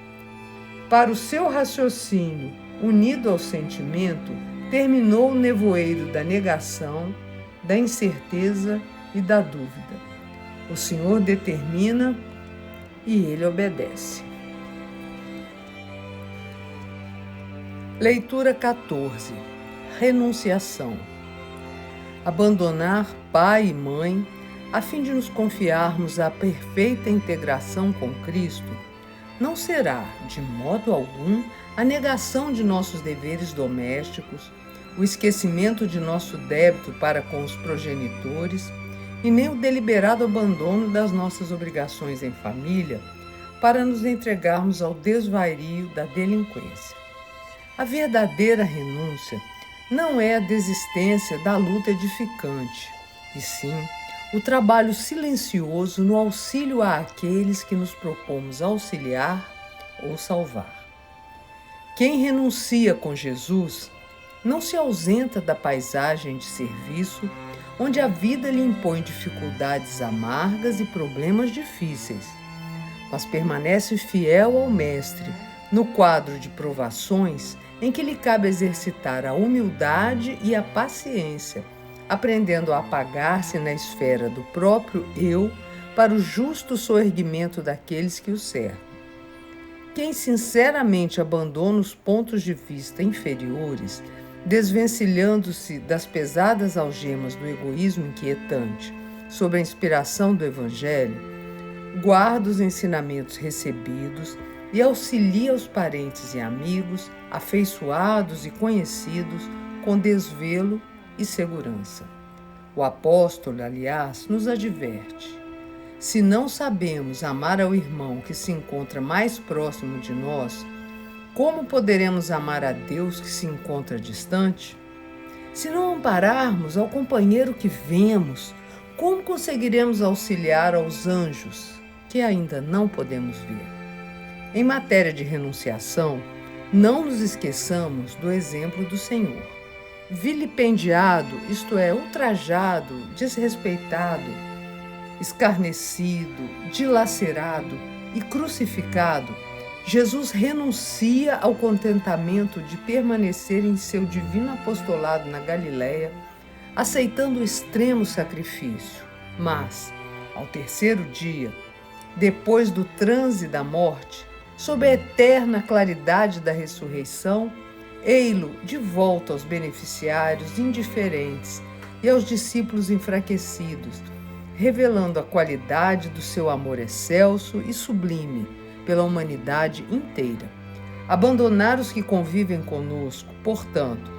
Para o seu raciocínio, unido ao sentimento, terminou o nevoeiro da negação, da incerteza e da dúvida. O Senhor determina e ele obedece. Leitura 14. Renunciação. Abandonar pai e mãe, a fim de nos confiarmos à perfeita integração com Cristo, não será, de modo algum, a negação de nossos deveres domésticos, o esquecimento de nosso débito para com os progenitores e nem o deliberado abandono das nossas obrigações em família para nos entregarmos ao desvario da delinquência. A verdadeira renúncia não é a desistência da luta edificante, e sim o trabalho silencioso no auxílio àqueles que nos propomos auxiliar ou salvar. Quem renuncia com Jesus não se ausenta da paisagem de serviço, onde a vida lhe impõe dificuldades amargas e problemas difíceis, mas permanece fiel ao Mestre no quadro de provações em que lhe cabe exercitar a humildade e a paciência, aprendendo a apagar-se na esfera do próprio eu para o justo soerguimento daqueles que o cercam. Quem sinceramente abandona os pontos de vista inferiores, desvencilhando-se das pesadas algemas do egoísmo inquietante sob a inspiração do Evangelho, guarda os ensinamentos recebidos e auxilia os parentes e amigos, afeiçoados e conhecidos, com desvelo e segurança. O apóstolo, aliás, nos adverte: se não sabemos amar ao irmão que se encontra mais próximo de nós, como poderemos amar a Deus que se encontra distante? Se não ampararmos ao companheiro que vemos, como conseguiremos auxiliar aos anjos que ainda não podemos ver? Em matéria de renunciação, não nos esqueçamos do exemplo do Senhor. Vilipendiado, isto é, ultrajado, desrespeitado, escarnecido, dilacerado e crucificado, Jesus renuncia ao contentamento de permanecer em seu divino apostolado na Galileia, aceitando o extremo sacrifício. Mas, ao terceiro dia, depois do transe da morte, sob a eterna claridade da ressurreição, ei-lo de volta aos beneficiários indiferentes e aos discípulos enfraquecidos, revelando a qualidade do seu amor excelso e sublime pela humanidade inteira. Abandonar os que convivem conosco, portanto,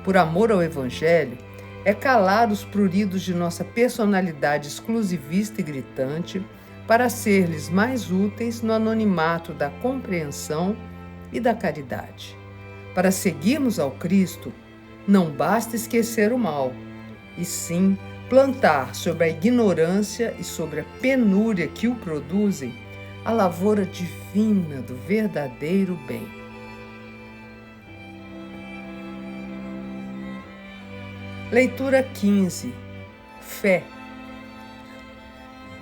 por amor ao Evangelho, é calar os pruridos de nossa personalidade exclusivista e gritante para ser-lhes mais úteis no anonimato da compreensão e da caridade. Para seguirmos ao Cristo, não basta esquecer o mal, e sim plantar sobre a ignorância e sobre a penúria que o produzem a lavoura divina do verdadeiro bem. Leitura 15. Fé.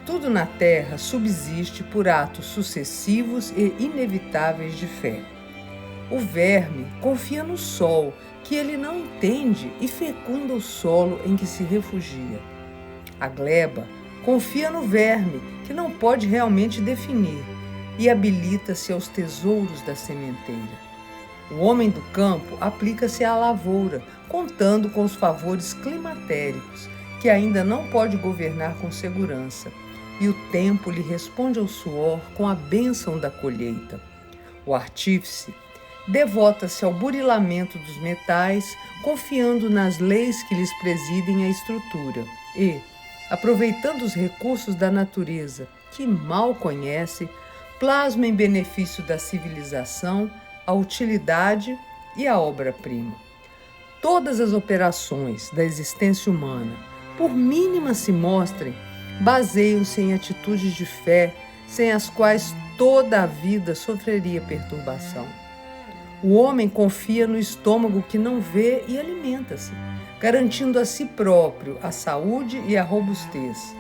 Tudo na terra subsiste por atos sucessivos e inevitáveis de fé. O verme confia no sol, que ele não entende, e fecunda o solo em que se refugia. A gleba confia no verme, que não pode realmente definir, e habilita-se aos tesouros da sementeira. O homem do campo aplica-se à lavoura, contando com os favores climatéricos, que ainda não pode governar com segurança, e o tempo lhe responde ao suor com a bênção da colheita. O artífice devota-se ao burilamento dos metais, confiando nas leis que lhes presidem a estrutura e, aproveitando os recursos da natureza, que mal conhece, plasma em benefício da civilização a utilidade e a obra-prima. Todas as operações da existência humana, por mínimas se mostrem, baseiam-se em atitudes de fé, sem as quais toda a vida sofreria perturbação. O homem confia no estômago que não vê e alimenta-se, garantindo a si próprio a saúde e a robustez.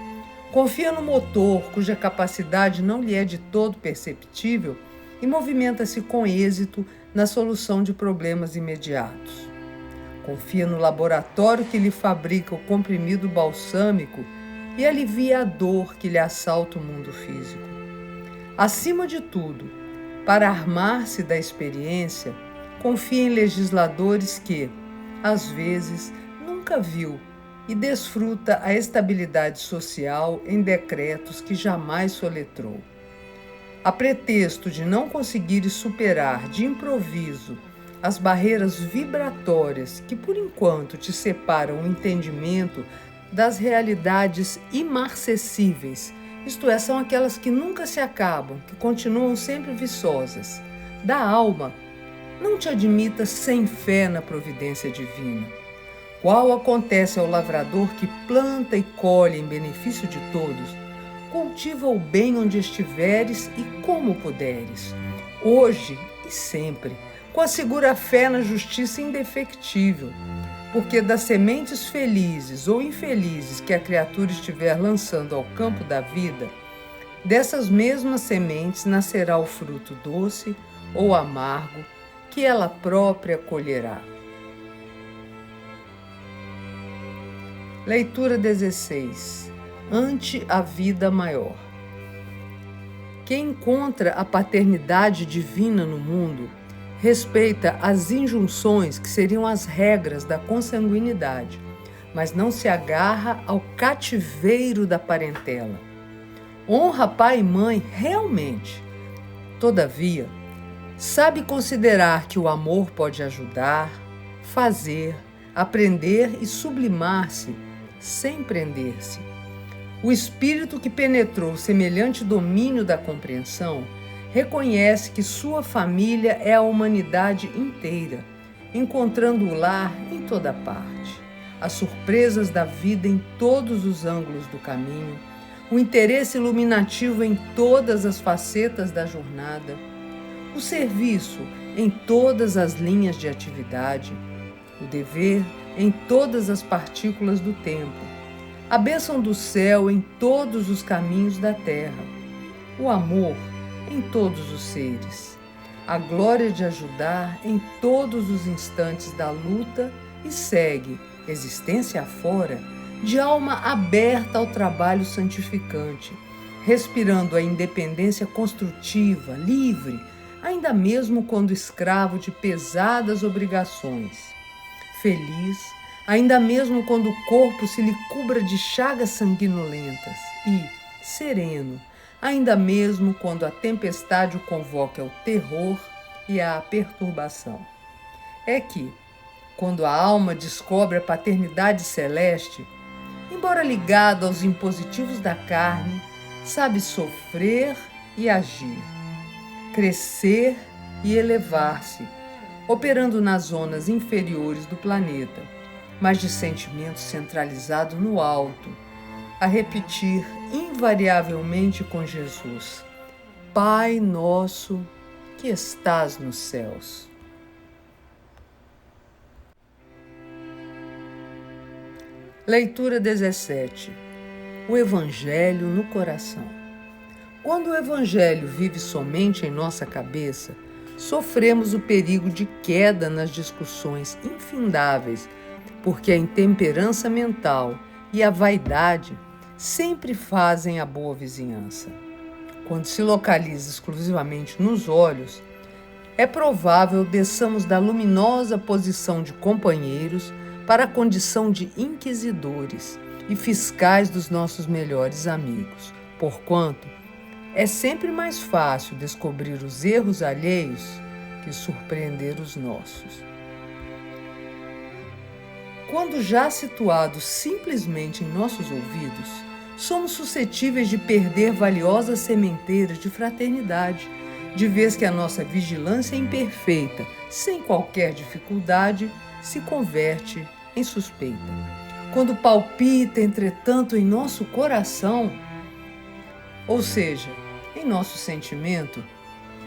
Confia no motor, cuja capacidade não lhe é de todo perceptível, e movimenta-se com êxito na solução de problemas imediatos. Confia no laboratório que lhe fabrica o comprimido balsâmico e alivia a dor que lhe assalta o mundo físico. Acima de tudo, para armar-se da experiência, confia em legisladores que, às vezes, nunca viu e desfruta a estabilidade social em decretos que jamais soletrou. A pretexto de não conseguires superar de improviso as barreiras vibratórias que, por enquanto, te separam o entendimento das realidades imarcessíveis, isto é, são aquelas que nunca se acabam, que continuam sempre viçosas, da alma, não te admitas sem fé na providência divina. Qual acontece ao lavrador que planta e colhe em benefício de todos, cultiva o bem onde estiveres e como puderes, hoje e sempre, Configura a fé na justiça indefectível, porque das sementes felizes ou infelizes que a criatura estiver lançando ao campo da vida, dessas mesmas sementes nascerá o fruto doce ou amargo que ela própria colherá. Leitura 16. Ante a vida maior. Quem encontra a paternidade divina no mundo respeita as injunções que seriam as regras da consanguinidade, mas não se agarra ao cativeiro da parentela. Honra pai e mãe realmente. Todavia, sabe considerar que o amor pode ajudar, fazer, aprender e sublimar-se sem prender-se. O espírito que penetrou semelhante domínio da compreensão reconhece que sua família é a humanidade inteira, encontrando o lar em toda parte, as surpresas da vida em todos os ângulos do caminho, o interesse iluminativo em todas as facetas da jornada, o serviço em todas as linhas de atividade, o dever em todas as partículas do tempo, a bênção do céu em todos os caminhos da terra, o amor em todos os seres, a glória de ajudar em todos os instantes da luta e segue, existência afora, de alma aberta ao trabalho santificante, respirando a independência construtiva, livre, ainda mesmo quando escravo de pesadas obrigações, feliz, ainda mesmo quando o corpo se lhe cubra de chagas sanguinolentas e, sereno, ainda mesmo quando a tempestade o convoca ao terror e à perturbação. É que, quando a alma descobre a paternidade celeste, embora ligada aos impositivos da carne, sabe sofrer e agir, crescer e elevar-se, operando nas zonas inferiores do planeta, mas de sentimento centralizado no alto, a repetir invariavelmente com Jesus: Pai nosso que estás nos céus. Leitura 17. O Evangelho no coração. Quando o Evangelho vive somente em nossa cabeça, sofremos o perigo de queda nas discussões infindáveis, porque a intemperança mental e a vaidade sempre fazem a boa vizinhança. Quando se localiza exclusivamente nos olhos, é provável desçamos da luminosa posição de companheiros para a condição de inquisidores e fiscais dos nossos melhores amigos, porquanto é sempre mais fácil descobrir os erros alheios que surpreender os nossos. Quando já situados simplesmente em nossos ouvidos, somos suscetíveis de perder valiosas sementeiras de fraternidade, de vez que a nossa vigilância imperfeita, sem qualquer dificuldade, se converte em suspeita. Quando palpita, entretanto, em nosso coração, ou seja, em nosso sentimento,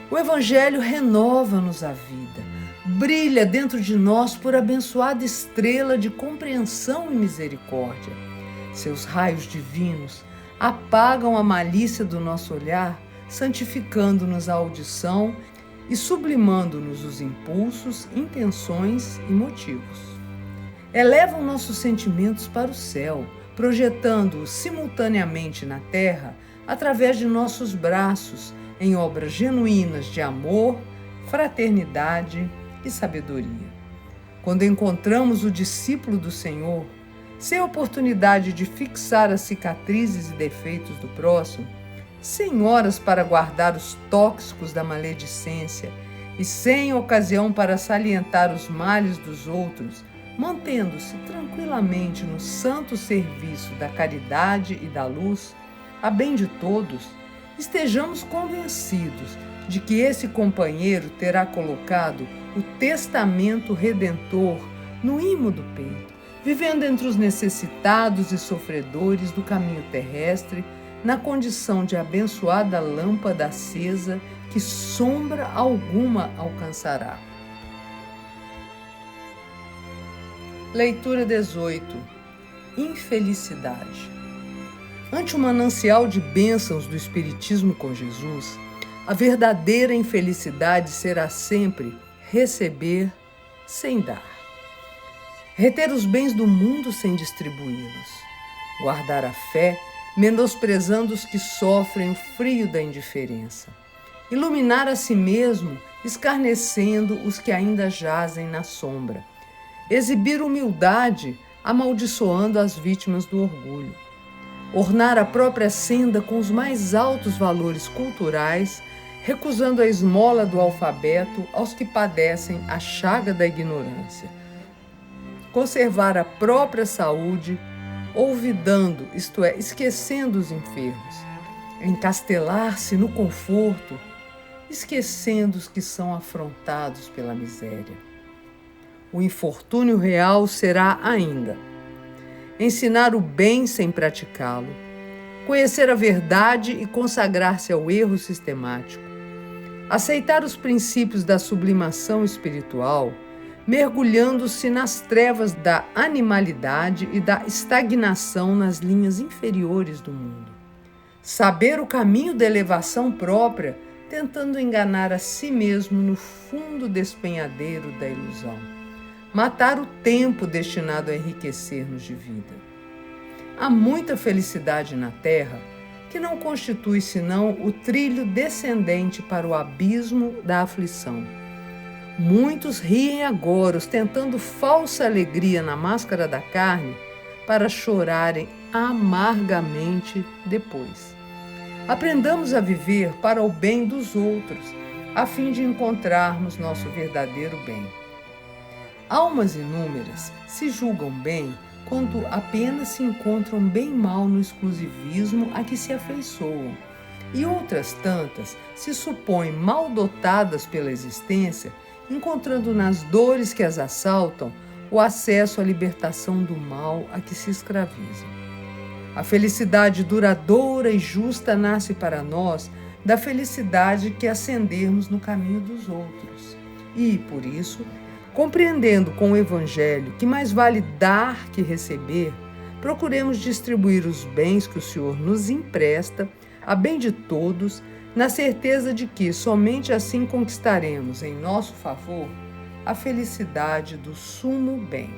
o Evangelho renova-nos a vida, brilha dentro de nós por abençoada estrela de compreensão e misericórdia. Seus raios divinos apagam a malícia do nosso olhar, santificando-nos a audição e sublimando-nos os impulsos, intenções e motivos. Elevam nossos sentimentos para o céu, projetando-os simultaneamente na terra através de nossos braços em obras genuínas de amor, fraternidade e sabedoria. Quando encontramos o discípulo do Senhor, sem oportunidade de fixar as cicatrizes e defeitos do próximo, sem horas para guardar os tóxicos da maledicência e sem ocasião para salientar os males dos outros, mantendo-se tranquilamente no santo serviço da caridade e da luz, a bem de todos, estejamos convencidos de que esse companheiro terá colocado o testamento redentor no imo do peito, vivendo entre os necessitados e sofredores do caminho terrestre, na condição de abençoada lâmpada acesa que sombra alguma alcançará. Leitura 18. Infelicidade. Ante o manancial de bênçãos do Espiritismo com Jesus, a verdadeira infelicidade será sempre receber sem dar. Reter os bens do mundo sem distribuí-los. Guardar a fé, menosprezando os que sofrem o frio da indiferença. Iluminar a si mesmo, escarnecendo os que ainda jazem na sombra. Exibir humildade, amaldiçoando as vítimas do orgulho. Ornar a própria senda com os mais altos valores culturais, recusando a esmola do alfabeto aos que padecem a chaga da ignorância. Conservar a própria saúde, olvidando, isto é, esquecendo os enfermos. Encastelar-se no conforto, esquecendo os que são afrontados pela miséria. O infortúnio real será ainda ensinar o bem sem praticá-lo, conhecer a verdade e consagrar-se ao erro sistemático, aceitar os princípios da sublimação espiritual, mergulhando-se nas trevas da animalidade e da estagnação nas linhas inferiores do mundo, saber o caminho da elevação própria, tentando enganar a si mesmo no fundo despenhadeiro da ilusão. Matar o tempo destinado a enriquecer-nos de vida. Há muita felicidade na terra que não constitui senão o trilho descendente para o abismo da aflição. Muitos riem agora, ostentando falsa alegria na máscara da carne, para chorarem amargamente depois. Aprendamos a viver para o bem dos outros, a fim de encontrarmos nosso verdadeiro bem. Almas inúmeras se julgam bem quando apenas se encontram bem mal no exclusivismo a que se afeiçoam, e outras tantas se supõem mal dotadas pela existência, encontrando nas dores que as assaltam o acesso à libertação do mal a que se escravizam. A felicidade duradoura e justa nasce para nós da felicidade que ascendermos no caminho dos outros. E, por isso, compreendendo com o Evangelho que mais vale dar que receber, procuremos distribuir os bens que o Senhor nos empresta a bem de todos, na certeza de que somente assim conquistaremos em nosso favor a felicidade do sumo bem.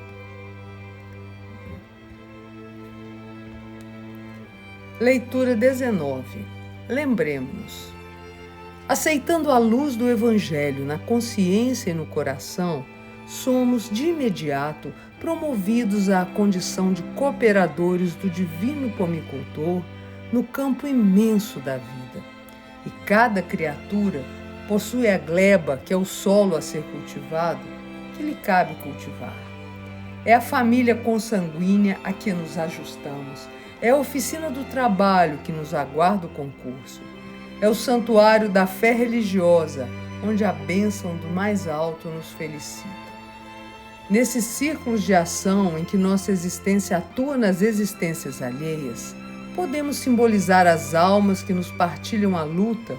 Leitura 19. Lembremos-nos. Aceitando a luz do Evangelho na consciência e no coração, somos de imediato promovidos à condição de cooperadores do divino pomicultor no campo imenso da vida. E cada criatura possui a gleba, que é o solo a ser cultivado, que lhe cabe cultivar. É a família consanguínea a que nos ajustamos, é a oficina do trabalho que nos aguarda o concurso, é o santuário da fé religiosa, onde a bênção do mais alto nos felicita. Nesses círculos de ação em que nossa existência atua nas existências alheias, podemos simbolizar as almas que nos partilham a luta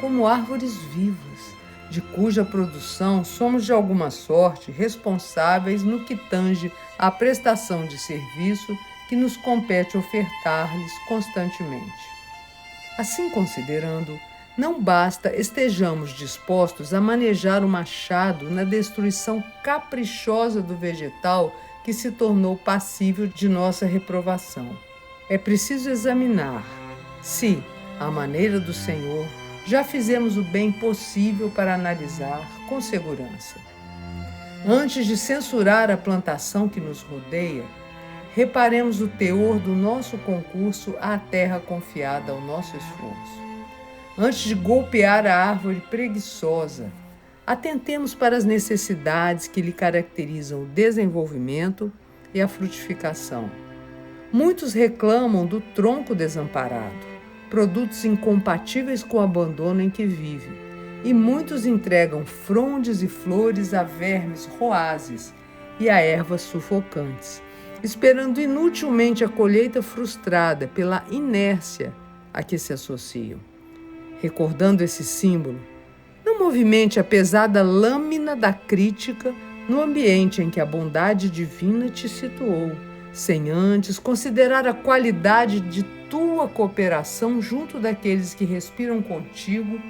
como árvores vivas, de cuja produção somos de alguma sorte responsáveis no que tange à prestação de serviço que nos compete ofertar-lhes constantemente. Assim considerando, não basta estejamos dispostos a manejar o machado na destruição caprichosa do vegetal que se tornou passível de nossa reprovação. É preciso examinar se, à maneira do Senhor, já fizemos o bem possível para analisar com segurança. Antes de censurar a plantação que nos rodeia, reparemos o teor do nosso concurso à terra confiada ao nosso esforço. Antes de golpear a árvore preguiçosa, atentemos para as necessidades que lhe caracterizam o desenvolvimento e a frutificação. Muitos reclamam do tronco desamparado, produtos incompatíveis com o abandono em que vive, e muitos entregam frondes e flores a vermes roazes e a ervas sufocantes, esperando inutilmente a colheita frustrada pela inércia a que se associam. Recordando esse símbolo, não movimente a pesada lâmina da crítica no ambiente em que a bondade divina te situou, sem antes considerar a qualidade de tua cooperação junto daqueles que respiram contigo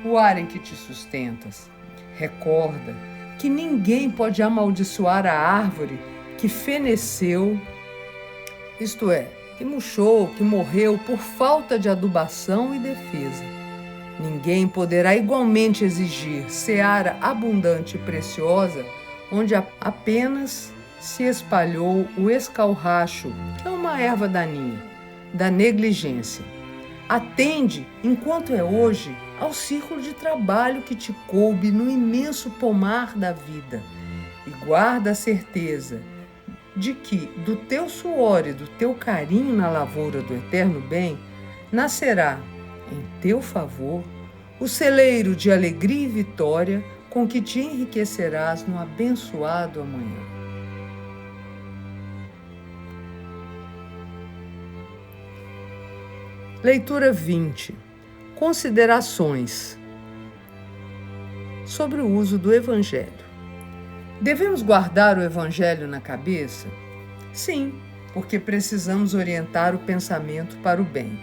o ar em que te sustentas. Recorda que ninguém pode amaldiçoar a árvore que feneceu, isto é, que murchou, que morreu por falta de adubação e defesa. Ninguém poderá igualmente exigir seara abundante e preciosa onde apenas se espalhou o escalracho, que é uma erva daninha, da negligência. Atende, enquanto é hoje, ao círculo de trabalho que te coube no imenso pomar da vida e guarda a certeza de que do teu suor e do teu carinho na lavoura do eterno bem nascerá, em teu favor, o celeiro de alegria e vitória com que te enriquecerás no abençoado amanhã. Leitura 20. Considerações sobre o uso do Evangelho. Devemos guardar o Evangelho na cabeça? Sim, porque precisamos orientar o pensamento para o bem.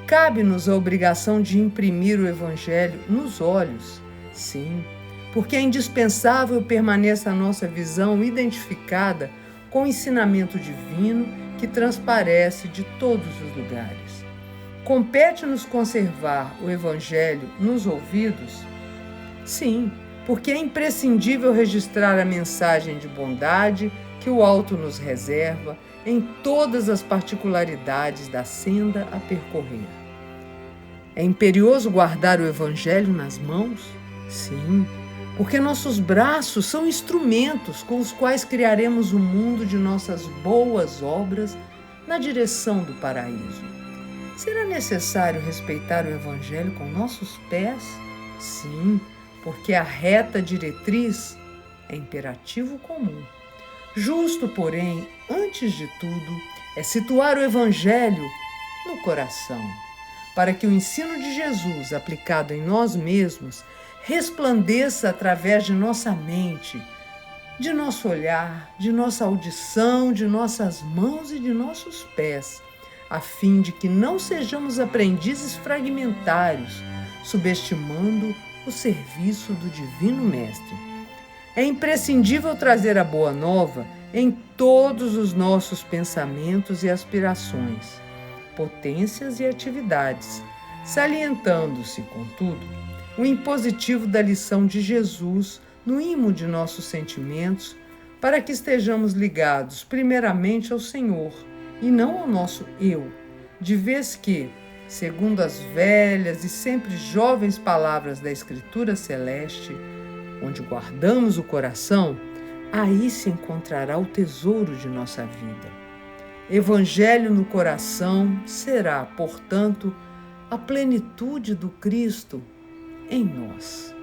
Cabe-nos a obrigação de imprimir o Evangelho nos olhos? Sim, porque é indispensável permaneça a nossa visão identificada com o ensinamento divino que transparece de todos os lugares. Compete-nos conservar o Evangelho nos ouvidos? Sim, porque é imprescindível registrar a mensagem de bondade que o alto nos reserva em todas as particularidades da senda a percorrer. É imperioso guardar o Evangelho nas mãos? Sim, porque nossos braços são instrumentos com os quais criaremos o mundo de nossas boas obras na direção do paraíso. Será necessário respeitar o Evangelho com nossos pés? Sim, porque a reta diretriz é imperativo comum. Justo, porém, antes de tudo, é situar o Evangelho no coração, para que o ensino de Jesus, aplicado em nós mesmos, resplandeça através de nossa mente, de nosso olhar, de nossa audição, de nossas mãos e de nossos pés, a fim de que não sejamos aprendizes fragmentários, subestimando o serviço do Divino Mestre. É imprescindível trazer a Boa Nova em todos os nossos pensamentos e aspirações, potências e atividades, salientando-se, contudo, o impositivo da lição de Jesus no imo de nossos sentimentos, para que estejamos ligados primeiramente ao Senhor e não ao nosso eu, de vez que, segundo as velhas e sempre jovens palavras da Escritura Celeste, onde guardamos o coração, aí se encontrará o tesouro de nossa vida. Evangelho no coração será, portanto, a plenitude do Cristo em nós.